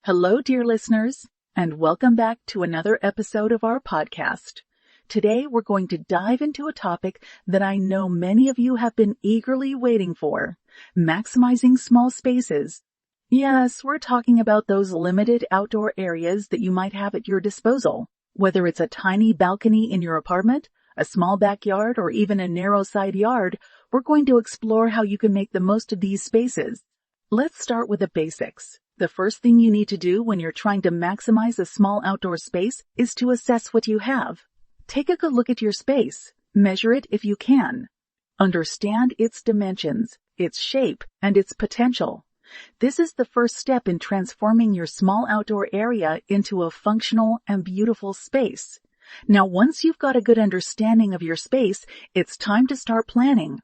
Hello, dear listeners, and welcome back to another episode of our podcast. Today, we're going to dive into a topic that I know many of you have been eagerly waiting for, maximizing small spaces. Yes, we're talking about those limited outdoor areas that you might have at your disposal, whether it's a tiny balcony in your apartment, a small backyard, or even a narrow side yard. We're going to explore how you can make the most of these spaces. Let's start with the basics. The first thing you need to do when you're trying to maximize a small outdoor space is to assess what you have. Take a good look at your space. Measure it if you can. Understand its dimensions, its shape, and its potential. This is the first step in transforming your small outdoor area into a functional and beautiful space. Now, once you've got a good understanding of your space, it's time to start planning.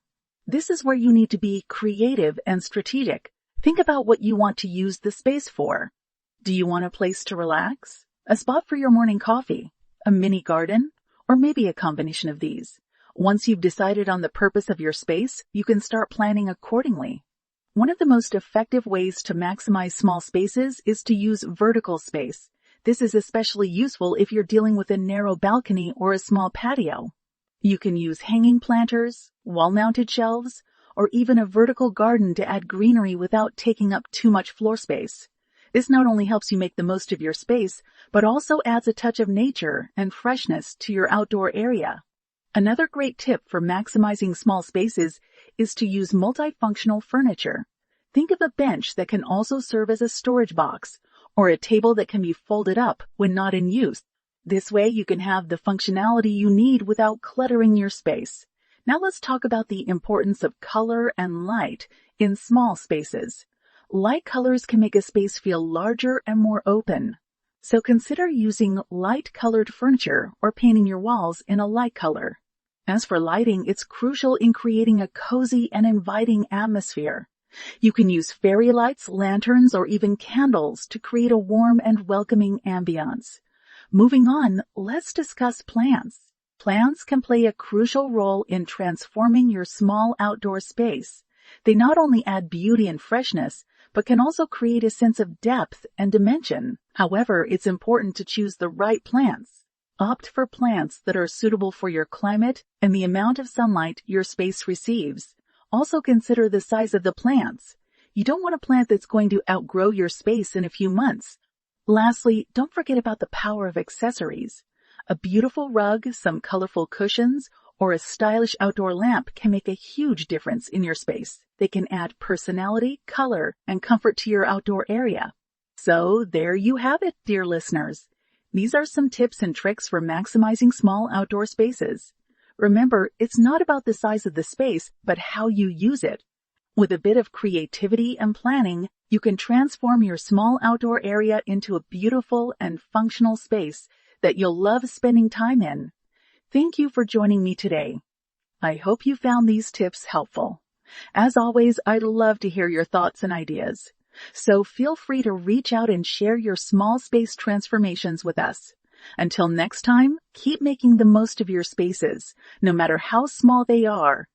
This is where you need to be creative and strategic. Think about what you want to use the space for. Do you want a place to relax? A spot for your morning coffee? A mini garden? Or maybe a combination of these? Once you've decided on the purpose of your space, you can start planning accordingly. One of the most effective ways to maximize small spaces is to use vertical space. This is especially useful if you're dealing with a narrow balcony or a small patio. You can use hanging planters, wall-mounted shelves, or even a vertical garden to add greenery without taking up too much floor space. This not only helps you make the most of your space, but also adds a touch of nature and freshness to your outdoor area. Another great tip for maximizing small spaces is to use multifunctional furniture. Think of a bench that can also serve as a storage box, or a table that can be folded up when not in use. This way you can have the functionality you need without cluttering your space. Now let's talk about the importance of color and light in small spaces. Light colors can make a space feel larger and more open. So consider using light-colored furniture or painting your walls in a light color. As for lighting, it's crucial in creating a cozy and inviting atmosphere. You can use fairy lights, lanterns, or even candles to create a warm and welcoming ambiance. Moving on, let's discuss plants. Plants can play a crucial role in transforming your small outdoor space. They not only add beauty and freshness, but can also create a sense of depth and dimension. However, it's important to choose the right plants. Opt for plants that are suitable for your climate and the amount of sunlight your space receives. Also consider the size of the plants. You don't want a plant that's going to outgrow your space in a few months. Lastly, don't forget about the power of accessories. A beautiful rug, some colorful cushions, or a stylish outdoor lamp can make a huge difference in your space. They can add personality, color, and comfort to your outdoor area. So there you have it, dear listeners. These are some tips and tricks for maximizing small outdoor spaces. Remember, it's not about the size of the space, but how you use it. With a bit of creativity and planning, you can transform your small outdoor area into a beautiful and functional space that you'll love spending time in. Thank you for joining me today. I hope you found these tips helpful. As always, I'd love to hear your thoughts and ideas. So feel free to reach out and share your small space transformations with us. Until next time, keep making the most of your spaces, no matter how small they are,